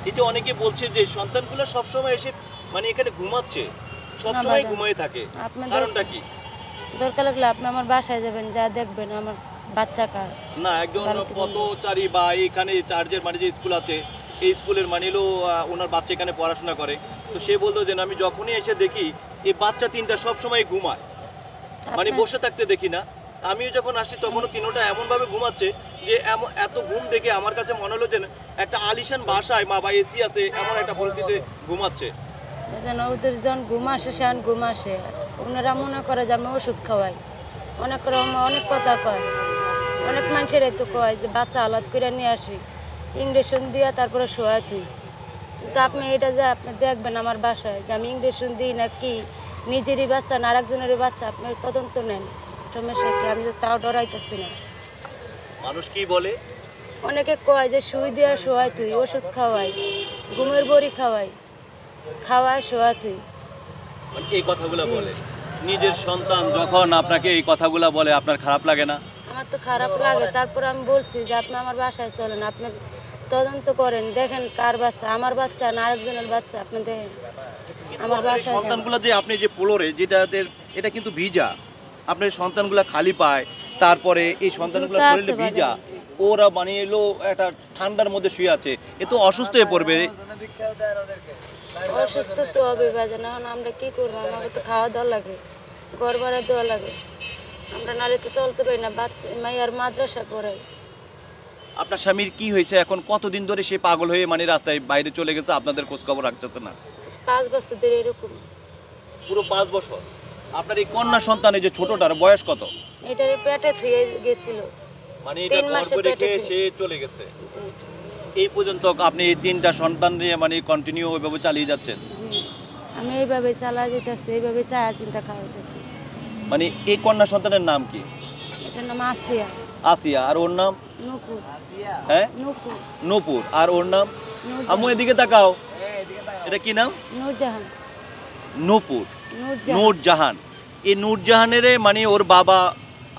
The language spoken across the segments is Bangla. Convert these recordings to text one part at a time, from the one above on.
এই যে অনেকে বলছে যে সন্তানগুলো সবসময় এসে মানে এখানে ঘুমাচ্ছে, না সবসময় ভাইজান, ঘুমিয়ে থাকে, আপনাদের কারণটা কি? দরকার লাগলে আপনি আমার বাসায় যাবেন, যা দেখবেন আমার বাচ্চা কার না একজন ভালো কি মন্দ। পথচারী বা এখানে চার্জের মানে যে স্কুল আছে, এই স্কুলের মানে হলো ওনার বাচ্চা এখানে পড়াশোনা করে, তো সে বলতো যে না, আমি যখনই এসে দেখি এই বাচ্চা তিনটা সবসময় ঘুমায়, মানে আপনার বসে থাকতে দেখি না। আমিও যখন আসি তখনও তিনোটা এমনভাবে ঘুমাচ্ছে যে এত ঘুম দেখে আমার কাছে মনে হলো যে না, একটা আলিশান বাসায় বা এসি আছে এমন একটা পরিস্থিতিতে ঘুমাচ্ছে। যেন ওদের যখন ঘুম আসে সেন ঘুম আসে, ওনারা মনে করে যে আমি ওষুধ খাওয়াই, অনেক রকম অনেক কথা কয়, অনেক মানুষের তো কয় যে বাচ্চা আলাদ করে নিয়ে আসি, ইঞ্জেকশন দিয়া তারপরে শোয়াই তুই। কিন্তু আপনি এটা যে আপনি দেখবেন আমার বাসায় যে আমি ইঞ্জেকশন দিই না কি নিজেরই বাচ্চা না আরেকজনেরই বাচ্চা, আপনি তদন্ত নেন সমস্যা কি, আমি তো তাও ডরাইতেছি না। মানুষ কি বলে? অনেকে কয় যে শুই দিয়া শোয়াই তুই, ওষুধ খাওয়াই, ঘুমের বড়ি খাওয়াই, খাওয়ায় শোয়া তুই। মানে এই কথাগুলো জি, বলে। নিজের সন্তান যখন আপনাকে এই কথাগুলো বলে আপনার খারাপ লাগে না? আমার তো খারাপ লাগে, তারপর আমি বলছি যে আপনি আমার বাসায় চলেন, আপনি তদন্ত করেন, দেখেন কার বাচ্চা, আমার বাচ্চা না আরেকজনের বাচ্চা, আপনি দেখেন কিন্তু আমার আপনার এই বাসায় যান। সন্তানগুলো যে আপনি যে পোলোরে যেটাতে, এটা কিন্তু ভিজা, আপনার এই সন্তানগুলো খালি পায়, তারপরে এই সন্তানগুলো জুতা আছে শরীরে ভিজা, বাজারে, ওরা মানে এলো একটা ঠান্ডার মধ্যে শুয়ে আছে, এ তো অসুস্থ হয়ে পড়বে। অসুস্থ তো হবে বাজান, এখন আমরা কি করবো, আমাকে তো খাওয়া দাওয়া লাগে, ঘর ভাড়া দেওয়া লাগে, আমরা নালে তো চলতে পারি না, বাচ্চা মাইয়ার মাদ্রাসা পড়াই। আপনার স্বামীর কি হয়েছে এখন? কতদিন ধরে সে পাগল হয়ে মানে রাস্তায় বাইরে চলে গেছে, আপনাদের খোঁজ খবর রাখতেছে না? 5 বছর ধরে এরকম। পুরো 5 বছর। আপনার এই কন্যা সন্তান এই যে ছোটটার বয়স কত? এটার পেটে থুয়ে গেছিল, মানে এটা 3 মাসে গর্ভে পেটে রেখে থুয়ে। সে চলে গেছে। জি, এই পর্যন্ত আপনি এই তিনটা সন্তান নিয়ে মানে কন্টিনিউ ওইভাবে চালিয়ে যাচ্ছেন? জি, আমি এইভাবে চালা যেতেছি, এইভাবে চায়া চিন্তা খাওয়াইতেছি। মানে এই কন্যা সন্তানের নাম কি? এটার নাম আসিয়া, আসিয়া। আর ওর নাম? নুপুর, হ্যাঁ, নুপুর, নূপুর। আর ওর নাম? আম্মু নূরজাহান, এদিকে তাকাও, এটা কি নাম? নূরজাহান, নূপুর, নূরজাহান। নূরজাহান। এই নূরজাহানের মানে ওর বাবা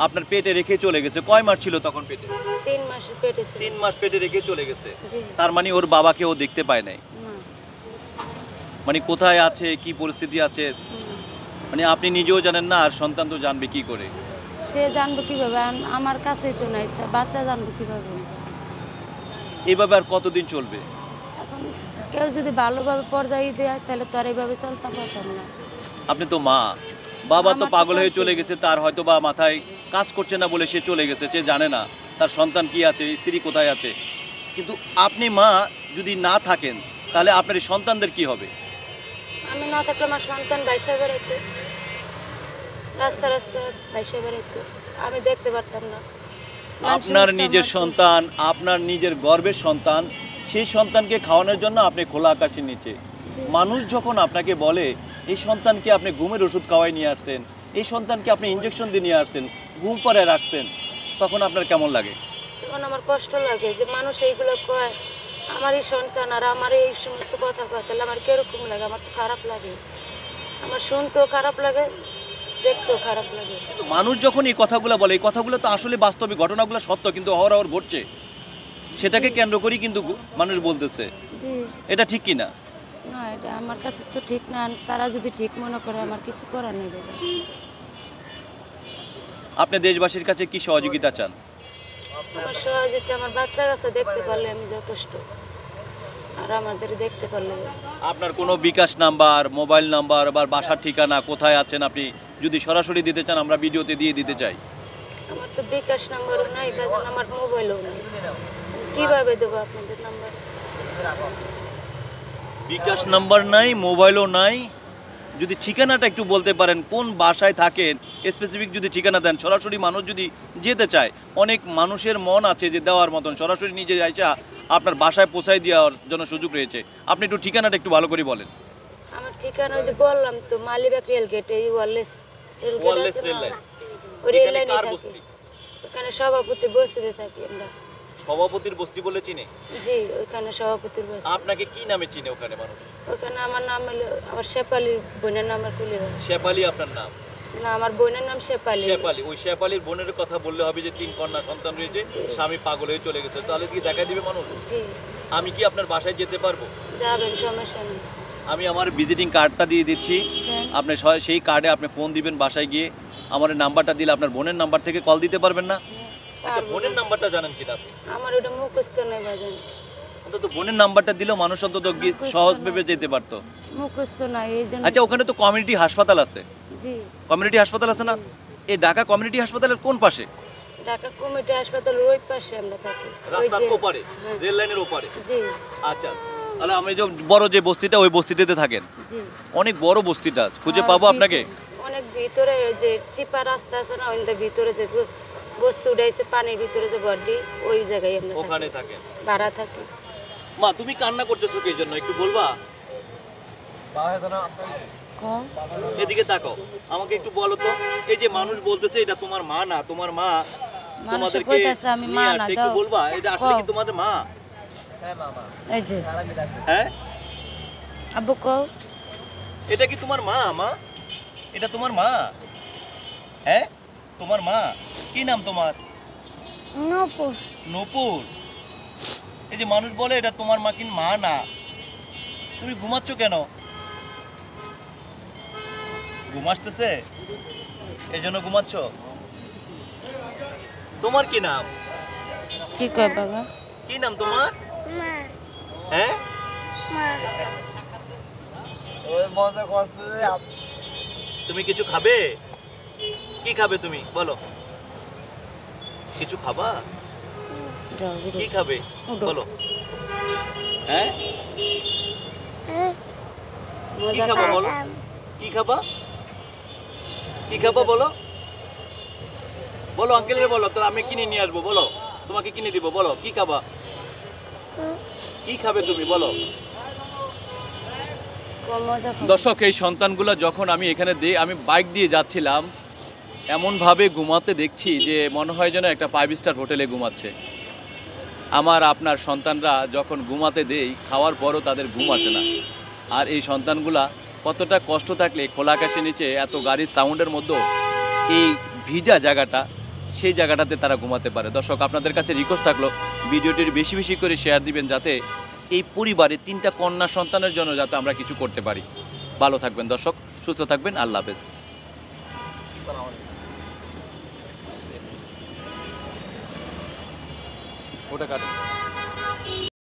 আপনার পেটে রেখে চলে গেছে। কয় মাস ছিল তখন পেটে? 3 মাসের পেটে ছিল। 3 মাস পেটে রেখে চলে গেছে। জি, তার মানে ওর বাবাকে ও দেখতে পায় নাই, না, মানে কোথায় আছে, কি পরিস্থিতি আছে, না। মানে আপনি নিজেও জানেন না, আর সন্তান তো জানবে কি করে? সে জানবো কিভাবে, আমার কাছেই তো নাই, তা বাচ্চা জানবো কিভাবে। এইভাবে আর কতদিন চলবে? এখন কেউ যদি ভালোভাবে পর্যায়ে দেয় তাহলে তো আর এইভাবে চলতে পারতাম না। আপনি তো মা, বাবা তো আমার তো পাগল হয়ে চলতেই। চলে গেছে, তার হয়তো বা মাথায় কাজ করছে না বলে সে চলে গেছে, সে জানে না তার সন্তান কি আছে, স্ত্রী কোথায় আছে। কিন্তু আপনি মা যদি না থাকেন তাহলে আপনার এই সন্তানদের কি হবে? আমি না থাকলে আমার সন্তান বাইসা বেড়াইতো, রাস্তা রাস্তা বাইসা বেড়াইতো, আমি দেখতে পারতাম না। মানুষের আপনার মুখটা নিজের মারতো। সন্তান, আপনার নিজের গর্বের সন্তান, সেই সন্তানকে খাওয়ানোর জন্য আপনি খোলা আকাশের নিচে। মানুষ যখন আপনাকে বলে এই সন্তানকে আপনি ঘুমের ওষুধ খাওয়াই নিয়ে আসছেন, এই সন্তানকে আপনি ইঞ্জেকশন দিয়ে নিয়ে আসছেন, ঘুম পরে রাখছেন, তখন আপনার কেমন লাগে? তখন আমার কষ্ট লাগে যে মানুষ এইগুলো কয়, আমারই সন্তান আর আমার এই সমস্ত কথা কয়, তাহলে আমার কিরকম লাগে, আমার তো খারাপ লাগে, আমার শুনতেও খারাপ লাগে, দেখতেও খারাপ লাগে। কিন্তু মানুষ যখন এই কথাগুলো বলে, এই কথাগুলো তো আসলে বাস্তবিক ঘটনাগুলো সত্য, কিন্তু অহরহ ঘটছে, সেটাকে কেন্দ্র করেই কিন্তু মানুষ বলতেছে। জি, এটা ঠিক কি না? না এটা আমার কাছে তো ঠিক না, তারা যদি ঠিক মনে করে আমার কিছু করার নেই দাদা। আপনি দেশবাসীর কাছে কি সহযোগিতা চান? আমার সহজেতে আমার বাচ্চা কাছে দেখতে পারলে আমি যথেষ্ট, আর আমাদের দেখতে পারলে। আপনার কোনো বিকাশ নাম্বার, মোবাইল নাম্বার বা বাসার ঠিকানা কোথায় আছেন আপনি যদি সরাসরি দিতে চান, আমরা ভিডিওতে দিয়ে দিতে চাই। আমার তো বিকাশ নাম্বারও নাই বাজান, আমার মোবাইলও নাই, কিভাবে দেবো আপনাদের নাম্বার? বিকাশ নাম্বার নাই, মোবাইলও নাই। যদি ঠিকানাটা একটু বলতে পারেন, কোন বাসায় থাকেন, স্পেসিফিক যদি ঠিকানা দেন, সরাসরি মানুষ যদি যেতে চায়, অনেক মানুষের মন আছে যে দেওয়ার মতন, সরাসরি নিজে আইসা আপনার বাসায় পৌঁছায় দেওয়ার জন্য সুযোগ রয়েছে। আপনি একটু ঠিকানাটা একটু ভালো করে বলেন। আমার ঠিকানা ওই যে বললাম তো, মালিবাগ রেলগেট, এই ওয়ারলেস রেলগেট ওয়ারলেস আছে রেল না, লাইন। ওই রেল এখানে লাইনে কার থাকি, বস্তি? ওখানে সভাপতি বসতে থাকি আমরা। সভাপতির বস্তি বলে চিনে? জি, ওইখানে সভাপতির বসতি। আপনাকে কি নামে চিনে ওখানে মানুষ? ওখানে আমার নাম হলো, আমার শেপালির বোনের নাম আর কুলির। শেফালি আপনার নাম? না, আমার বোনের নাম শেপালি। শেফালি, ওই শেফালির বোনের কথা বললে হবে যে 3 কন্যা সন্তান রয়েছে, স্বামী পাগল হয়ে চলে গেছে, তাহলে কি দেখা দিবে মানুষ? জি, আমি কি আপনার বাসায় যেতে পারবো? যাবেন, সমস্যা নেই। আমি আমার ভিজিটিং কার্ডটা দিয়ে দিচ্ছি, দেন। আপনি সেই কার্ডে আপনি ফোন দিবেন বাসায় গিয়ে। আমার এই নাম্বারটা দিলে আপনার বোনের নাম্বার থেকে কল দিতে পারবেন না? আচ্ছা, পারবো বোনের না। নাম্বারটা জানেন কিনা আপনি? আমার ওটা মুখস্থ নেই বাজান, অন্তত বোনের নাম্বারটা দিলেও মানুষ অন্তত মুখস্থ সহজ নাই। ভেবে যেতে পারতো। মুখস্থ নাই এই জন্য। আচ্ছা, ওখানে তো কমিউনিটি হাসপাতাল আছে। জি, কমিউনিটি হাসপাতাল আছে না? এই ঢাকা কমিউনিটি হাসপাতালের কোন পাশে? ঢাকা কমিটি হাসপাতালের ওই পাশে আমরা থাকি। ওই রাস্তার যে- ওপারে, হ্যাঁ। রেল লাইনের ওপারে। জি আচ্ছা, তাহলে আমি যে বড় যে বস্তিটা, ওই বস্তিতে থাকেন। জি। অনেক বড় বস্তিটা, খুঁজে আর পাবো ভিতরে- আপনাকে? অনেক ভিতরে ওই যে চিপা রাস্তা আছে না, ওইটা ভিতরে যে বস্তু উঠাইছে পানির ভিতরে যে গড্ডি, ওই জায়গায় আমরা ওখানে থাকি। থাকেন। ভাড়া থাকি। মা, তুমি কান্না করতেছো কি জন্য একটু বলবা? কম এদিকে তাকাও, আমাকে একটু বলো তো। এই যে মানুষ বলতেছে এটা তোমার মা না, তোমার মা মানুষে তোমাদেরকে কইতাছে আমি মা নিয়ে না, আসছে, একটু দাও। বলবা এটা আসলে কি কও। তোমাদের মা? এই যে হ্যাঁ, আব্বু কও। এটা কি তোমার মা? মা, এটা তোমার মা? হ্যাঁ, তোমার মা। কি নাম তোমার? নপুর। নূপুর। এই যে মানুষ বলে এটা তোমার মা, কি মা না। তুমি ঘুমাচ্ছ কেন? ঘুম আসতেছে এই জন্য ঘুমাচ্ছ? তোমার কি নাম? কি কয় বাবা? কি নাম তোমার? হ্যাঁ, তুমি কিছু খাবে? কি খাবে তুমি বলো? কিছু খাবা? যাও, কি বেরো। খাবে উঠো। বলো? হ্যাঁ, কি মজা খাবা খাও। বলো? কি খাবা? কি খাবা বলো? বলো আঙ্কেলকে বলো, তো আমি কিনে নিয়ে আসবো। বলো, তোমাকে কিনে দিব। বলো কি খাবা? কি খাবে তুমি বলো? কম মজা খাও। দর্শক, এই সন্তানগুলো যখন আমি এখানে আমি বাইক দিয়ে যাচ্ছিলাম, এমনভাবে ঘুমাতে দেখছি যে মনে হয় যেন একটা 5 স্টার হোটেলে ঘুমাচ্ছে। আমার আপনার সন্তানরা যখন ঘুমাতে দেই, খাওয়ার পরও তাদের ঘুম আসে না। আর এই সন্তানগুলা কতটা কষ্ট থাকলে খোলা আকাশের নিচে এত গাড়ির সাউন্ডের মধ্যেও এই ভিজা জায়গাটা, সেই জায়গাটাতে তারা ঘুমাতে পারে। দর্শক, আপনাদের কাছে রিকোয়েস্ট থাকলো ভিডিওটির বেশি বেশি করে শেয়ার দিবেন, যাতে এই পরিবারে 3টা কন্যা সন্তানের জন্য যাতে আমরা কিছু করতে পারি। ভালো থাকবেন দর্শক, সুস্থ থাকবেন, আল্লাহ হাফেজ। ওটা কাটুন।